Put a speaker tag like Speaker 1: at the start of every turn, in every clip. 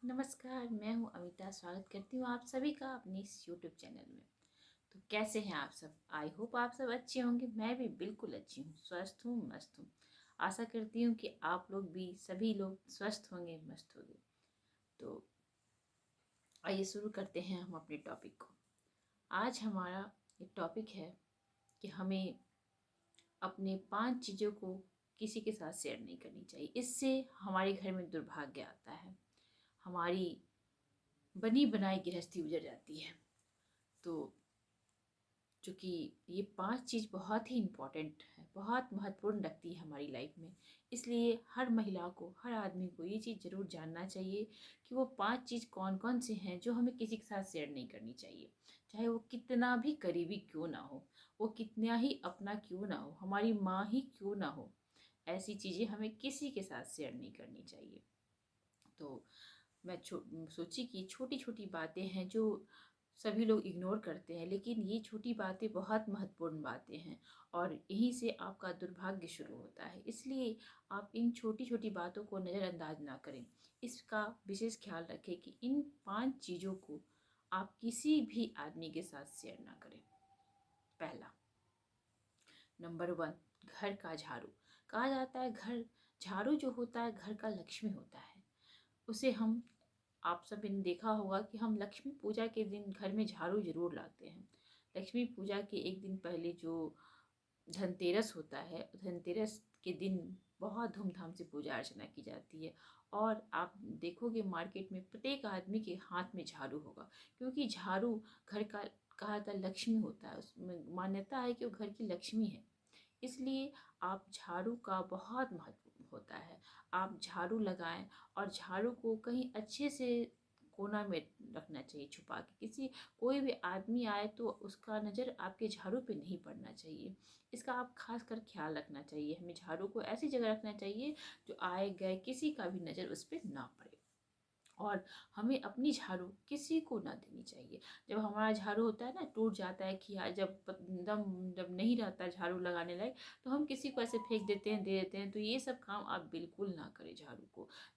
Speaker 1: नमस्कार, मैं हूँ अमिता। स्वागत करती हूँ आप सभी का अपने इस यूट्यूब चैनल में। तो कैसे हैं आप सब? आई होप आप सब अच्छे होंगे। मैं भी बिल्कुल अच्छी हूँ, स्वस्थ हूँ, मस्त हूँ। आशा करती हूँ कि आप लोग भी, सभी लोग स्वस्थ होंगे, मस्त होंगे। तो आइए शुरू करते हैं हम अपने टॉपिक को। आज हमारा एक टॉपिक है कि हमें अपने 5 चीज़ों को किसी के साथ शेयर नहीं करनी चाहिए। इससे हमारे घर में दुर्भाग्य आता है, हमारी बनी बनाई गृहस्थी उजड़ जाती है। तो चूँकि ये 5 चीज़ बहुत ही इम्पॉर्टेंट है, बहुत महत्वपूर्ण रखती है हमारी लाइफ में, इसलिए हर महिला को, हर आदमी को ये चीज़ ज़रूर जानना चाहिए कि वो 5 चीज़ कौन कौन से हैं जो हमें किसी के साथ शेयर नहीं करनी चाहिए। चाहे वो कितना भी करीबी क्यों ना हो, वो कितना ही अपना क्यों ना हो, हमारी माँ ही क्यों ना हो, ऐसी चीज़ें हमें किसी के साथ शेयर नहीं करनी चाहिए। तो मैं सोची कि छोटी छोटी बातें हैं जो सभी लोग इग्नोर करते हैं, लेकिन ये छोटी बातें बहुत महत्वपूर्ण बातें हैं और यहीं से आपका दुर्भाग्य शुरू होता है। इसलिए आप इन छोटी छोटी बातों को नज़रअंदाज ना करें। इसका विशेष ख्याल रखें कि इन 5 चीज़ों को आप किसी भी आदमी के साथ शेयर ना करें। पहला, नंबर 1, घर का झाड़ू। कहा जाता है घर, झाड़ू जो होता है घर का लक्ष्मी होता है। उसे हम, आप सब ने देखा होगा कि हम लक्ष्मी पूजा के दिन घर में झाड़ू जरूर लाते हैं। लक्ष्मी पूजा के एक दिन पहले जो धनतेरस होता है, धनतेरस के दिन बहुत धूमधाम से पूजा अर्चना की जाती है और आप देखोगे मार्केट में प्रत्येक आदमी के हाथ में झाड़ू होगा, क्योंकि झाड़ू घर का, कहा था, लक्ष्मी होता है। उसमें मान्यता है कि वो घर की लक्ष्मी है। इसलिए आप झाड़ू का बहुत महत्व होता है। आप झाड़ू लगाएं और झाड़ू को कहीं अच्छे से कोना में रखना चाहिए छुपा के। किसी, कोई भी आदमी आए तो उसका नज़र आपके झाड़ू पे नहीं पड़ना चाहिए। इसका आप खास कर ख्याल रखना चाहिए। हमें झाड़ू को ऐसी जगह रखना चाहिए जो आए गए किसी का भी नज़र उस पर ना पड़े। और हमें अपनी झाड़ू किसी को ना देनी चाहिए। जब हमारा झाड़ू होता है ना, टूट जाता है, खिया जब नहीं रहता झाड़ू लगाने लायक, तो हम किसी को ऐसे फेंक देते हैं, दे देते हैं। तो ये सब काम आप बिल्कुल ना करें।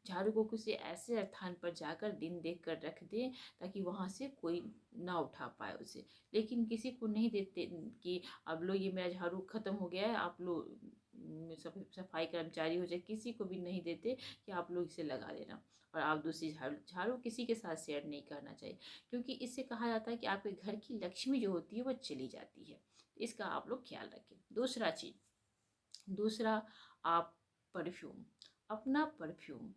Speaker 1: झाड़ू को किसी ऐसे स्थान पर जाकर दिन देख कर रख दें ताकि वहाँ से कोई ना उठा पाए उसे। लेकिन किसी को नहीं देते कि अब लो ये मेरा झाड़ू खत्म हो गया है, आप लोग सब सफाई कर्मचारी हो जाए, किसी को भी नहीं देते कि आप लोग इसे लगा देना। और आप दूसरी झाड़ू झाड़ू किसी के साथ शेयर नहीं करना चाहिए, क्योंकि इससे कहा जाता है कि आपके घर की लक्ष्मी जो होती है वो चली जाती है। इसका आप लोग ख्याल रखें। दूसरा, आप परफ्यूम, अपना परफ्यूम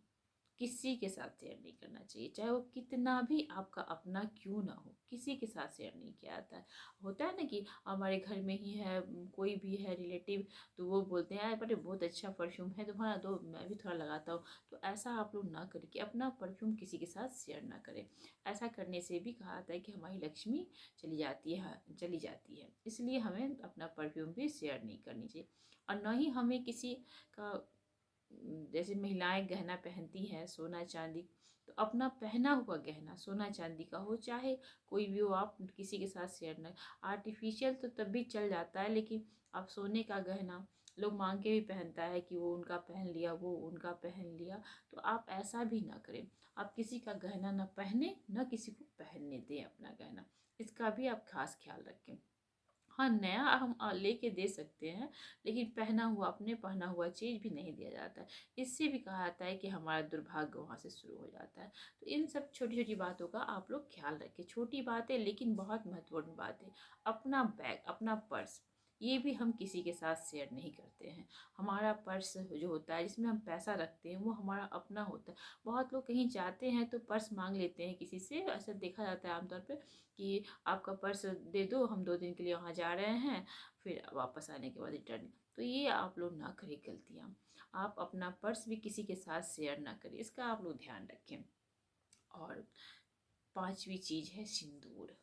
Speaker 1: किसी के साथ शेयर नहीं करना चाहिए, चाहे वो कितना भी आपका अपना क्यों ना हो, किसी के साथ शेयर नहीं किया जाता है। होता है ना कि हमारे घर में ही है, कोई भी है रिलेटिव, तो वो बोलते हैं यार बड़े बहुत अच्छा परफ्यूम है तुम्हारा, दो मैं भी थोड़ा लगाता हूँ। तो ऐसा आप लोग ना करें कि अपना परफ्यूम किसी के साथ शेयर ना करें। ऐसा करने से भी कहा जाता है कि हमारी लक्ष्मी चली जाती है। इसलिए हमें अपना परफ्यूम भी शेयर नहीं करनी चाहिए। और न ही हमें किसी का, जैसे महिलाएं गहना पहनती हैं सोना चांदी, तो अपना पहना हुआ गहना सोना चांदी का हो, चाहे कोई भी हो, आप किसी के साथ शेयर ना। आर्टिफिशियल तो तब भी चल जाता है, लेकिन आप सोने का गहना, लोग मांग के भी पहनता है कि वो उनका पहन लिया, वो उनका पहन लिया। तो आप ऐसा भी ना करें। आप किसी का गहना ना पहने, ना किसी को पहनने दें अपना गहना। इसका भी आप खास ख्याल रखें। हाँ, नया हम लेके दे सकते हैं, लेकिन अपने पहना हुआ चीज़ भी नहीं दिया जाता है। इससे भी कहा जाता है कि हमारा दुर्भाग्य वहाँ से शुरू हो जाता है। तो इन सब छोटी छोटी बातों का आप लोग ख्याल रखें। छोटी बातें लेकिन बहुत महत्वपूर्ण बातें। अपना बैग, अपना पर्स, ये भी हम किसी के साथ शेयर नहीं करते हैं। हमारा पर्स जो होता है जिसमें हम पैसा रखते हैं वो हमारा अपना होता है। बहुत लोग कहीं जाते हैं तो पर्स मांग लेते हैं किसी से। ऐसा देखा जाता है आमतौर पर कि आपका पर्स दे दो, हम 2 दिन के लिए वहाँ जा रहे हैं, फिर वापस आने के बाद रिटर्न। तो ये आप लोग ना करें गलतियाँ। आप अपना पर्स भी किसी के साथ शेयर ना करें, इसका आप लोग ध्यान रखें। और 5वीं चीज़ है सिंदूर।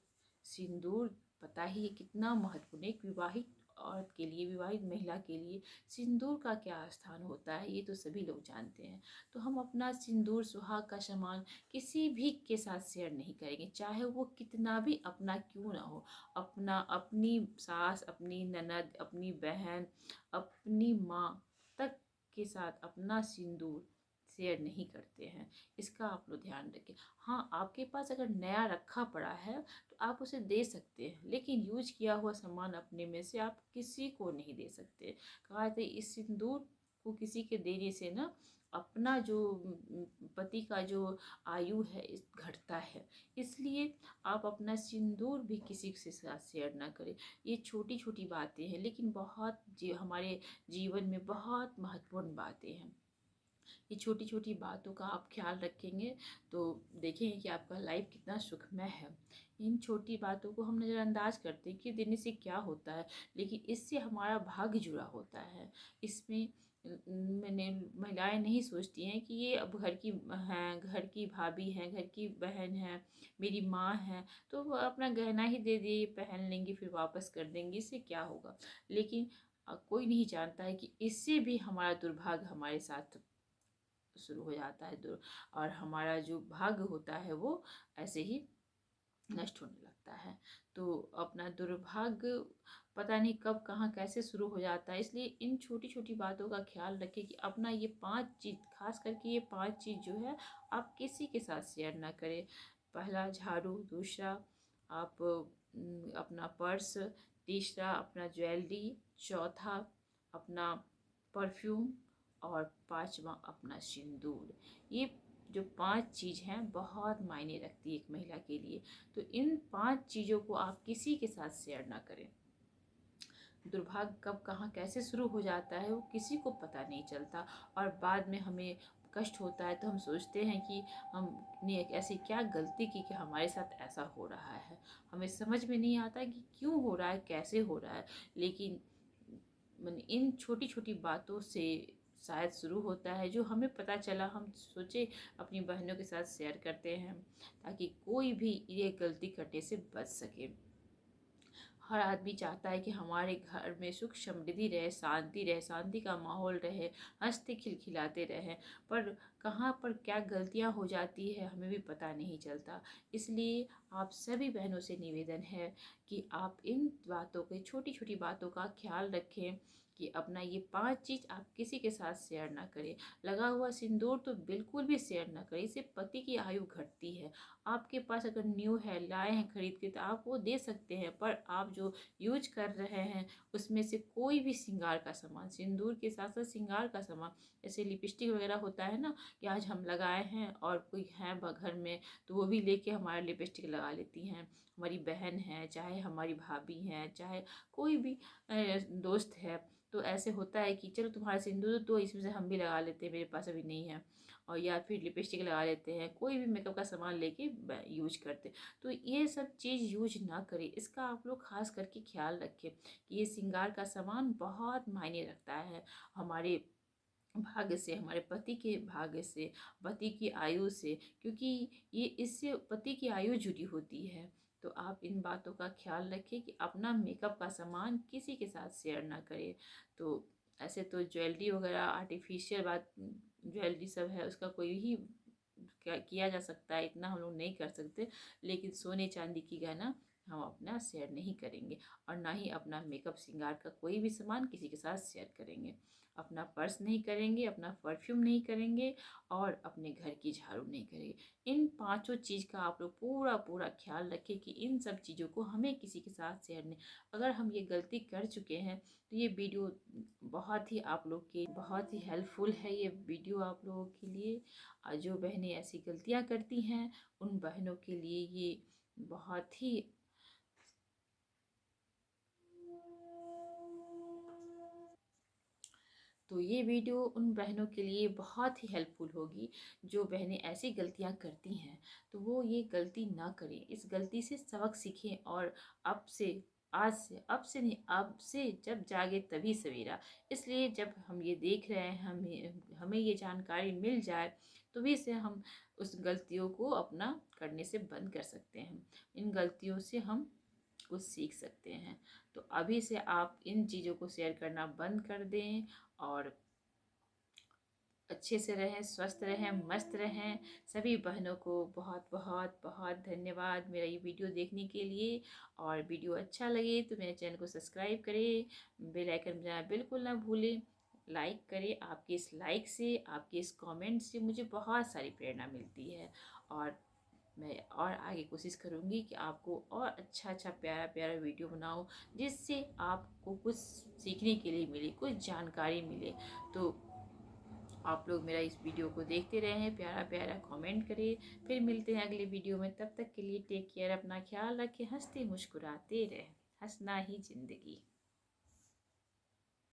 Speaker 1: सिंदूर पता ही है कितना महत्वपूर्ण है। एक विवाहित औरत के लिए, विवाहित महिला के लिए सिंदूर का क्या स्थान होता है, ये तो सभी लोग जानते हैं। तो हम अपना सिंदूर, सुहाग का सामान किसी भी के साथ शेयर नहीं करेंगे, चाहे वो कितना भी अपना क्यों ना हो। अपनी सास, अपनी ननद, अपनी बहन, अपनी माँ तक के साथ अपना सिंदूर शेयर नहीं करते हैं, इसका आप लोग ध्यान रखें। हाँ, आपके पास अगर नया रखा पड़ा है तो आप उसे दे सकते हैं, लेकिन यूज किया हुआ सामान अपने में से आप किसी को नहीं दे सकते। कहा था इस सिंदूर को किसी के देने से ना अपना जो पति का जो आयु है इस घटता है, इसलिए आप अपना सिंदूर भी किसी के साथ शेयर ना करें। ये छोटी छोटी बातें हैं, लेकिन बहुत हमारे जीवन में बहुत महत्वपूर्ण बातें हैं। ये छोटी छोटी बातों का आप ख्याल रखेंगे तो देखेंगे कि आपका लाइफ कितना सुखमय है। इन छोटी बातों को हम नज़रअंदाज करते हैं कि देने से क्या होता है, लेकिन इससे हमारा भाग्य जुड़ा होता है। इसमें मैंने महिलाएं नहीं सोचती हैं कि ये अब घर की हैं, घर की भाभी हैं, घर की बहन है, मेरी माँ है, तो वो अपना गहना ही दे दिए, ये पहन लेंगी फिर वापस कर देंगी, इससे क्या होगा। लेकिन कोई नहीं जानता है कि इससे भी हमारा दुर्भाग्य हमारे साथ शुरू हो जाता है दूर, और हमारा जो भाग्य होता है वो ऐसे ही नष्ट होने लगता है। तो अपना दुर्भाग्य पता नहीं कब कहाँ कैसे शुरू हो जाता है, इसलिए इन छोटी छोटी बातों का ख्याल रखें कि अपना ये 5 चीज़, खास करके ये 5 चीज़ जो है आप किसी के साथ शेयर ना करें। पहला झाड़ू, दूसरा आप अपना पर्स, तीसरा अपना ज्वेलरी, चौथा अपना परफ्यूम, और पांचवा अपना सिंदूर। ये जो 5 चीज़ हैं बहुत मायने रखती है एक महिला के लिए। तो इन 5 चीज़ों को आप किसी के साथ शेयर ना करें। दुर्भाग्य कब कहाँ कैसे शुरू हो जाता है वो किसी को पता नहीं चलता, और बाद में हमें कष्ट होता है तो हम सोचते हैं कि हमने एक ऐसी क्या गलती की कि हमारे साथ ऐसा हो रहा है। हमें समझ में नहीं आता कि क्यों हो रहा है, कैसे हो रहा है, लेकिन इन छोटी छोटी बातों से शायद शुरू होता है। जो हमें पता चला हम सोचे अपनी बहनों के साथ शेयर करते हैं, ताकि कोई भी ये गलती करने से बच सके। हर आदमी चाहता है कि हमारे घर में सुख समृद्धि रहे, शांति रहे, शांति का माहौल रहे, हंसते खिलखिलाते रहें, पर कहाँ पर क्या गलतियाँ हो जाती है हमें भी पता नहीं चलता। इसलिए आप सभी बहनों से निवेदन है कि आप इन बातों के, छोटी छोटी बातों का ख्याल रखें कि अपना ये 5 चीज़ आप किसी के साथ शेयर ना करें। लगा हुआ सिंदूर तो बिल्कुल भी शेयर ना करें, इससे पति की आयु घटती है। आपके पास अगर न्यू है, लाए हैं खरीद के, तो आप वो दे सकते हैं, पर आप जो यूज कर रहे हैं उसमें से कोई भी श्रृंगार का सामान, सिंदूर के साथ साथ श्रृंगार का सामान, जैसे लिपस्टिक वगैरह होता है ना कि आज हम लगाए हैं और कोई है घर में तो वो भी लेके हमारा लिपस्टिक लगा लेती हैं। हमारी बहन है, चाहे हमारी भाभी हैं, चाहे कोई भी दोस्त है, तो ऐसे होता है कि चलो तुम्हारा सिंदूर तो इसमें से हम भी लगा लेते हैं, मेरे पास अभी नहीं है, और या फिर लिपस्टिक लगा लेते हैं, कोई भी मेकअप का सामान लेके यूज करते। तो ये सब चीज़ यूज ना करें, इसका आप लोग खास करके ख्याल रखें कि ये श्रृंगार का सामान बहुत मायने रखता है हमारे भाग्य से, हमारे पति के भाग्य से, पति की आयु से, क्योंकि ये इससे पति की आयु जुड़ी होती है। तो आप इन बातों का ख्याल रखें कि अपना मेकअप का सामान किसी के साथ शेयर ना करें। तो ऐसे तो ज्वेलरी वगैरह आर्टिफिशियल बात ज्वेलरी सब है, उसका कोई ही क्या किया जा सकता है, इतना हम लोग नहीं कर सकते, लेकिन सोने चांदी की गहना हम अपना शेयर नहीं करेंगे, और ना ही अपना मेकअप श्रृंगार का कोई भी सामान किसी के साथ शेयर करेंगे। अपना पर्स नहीं करेंगे, अपना परफ्यूम नहीं करेंगे, और अपने घर की झाड़ू नहीं करेंगे। इन 5 चीज़ का आप लोग पूरा पूरा ख्याल रखें कि इन सब चीज़ों को हमें किसी के साथ शेयर नहीं। अगर हम ये गलती कर चुके हैं तो ये वीडियो बहुत ही आप लोग के बहुत ही हेल्पफुल है, ये वीडियो आप लोगों के लिए। जो बहनें ऐसी गलतियाँ करती हैं उन बहनों के लिए ये बहुत ही तो ये वीडियो उन बहनों के लिए बहुत ही हेल्पफुल होगी जो बहनें ऐसी गलतियां करती हैं। तो वो ये गलती ना करें, इस गलती से सबक सीखें, और अब से, आज से, अब से नहीं, अब से जब जागे तभी सवेरा। इसलिए जब हम ये देख रहे हैं, हमें ये जानकारी मिल जाए, तभी से हम उस गलतियों को अपना करने से बंद कर सकते हैं। इन गलतियों से हम कुछ सीख सकते हैं। तो अभी से आप इन चीज़ों को शेयर करना बंद कर दें, और अच्छे से रहें, स्वस्थ रहें, मस्त रहें। सभी बहनों को बहुत बहुत बहुत धन्यवाद मेरा ये वीडियो देखने के लिए। और वीडियो अच्छा लगे तो मेरे चैनल को सब्सक्राइब करें, बेल आइकन बजाना बिल्कुल ना भूलें। लाइक करें। आपके इस लाइक से, आपके इस कमेंट से मुझे बहुत सारी प्रेरणा मिलती है, और मैं और आगे कोशिश करूँगी कि आपको और अच्छा अच्छा प्यारा प्यारा वीडियो बनाऊँ, जिससे आपको कुछ सीखने के लिए मिले, कुछ जानकारी मिले। तो आप लोग मेरा इस वीडियो को देखते रहें, प्यारा प्यारा कमेंट करें। फिर मिलते हैं अगले वीडियो में, तब तक के लिए टेक केयर, अपना ख्याल रखें, हंसते मुस्कुराते रहें, हंसना ही ज़िंदगी।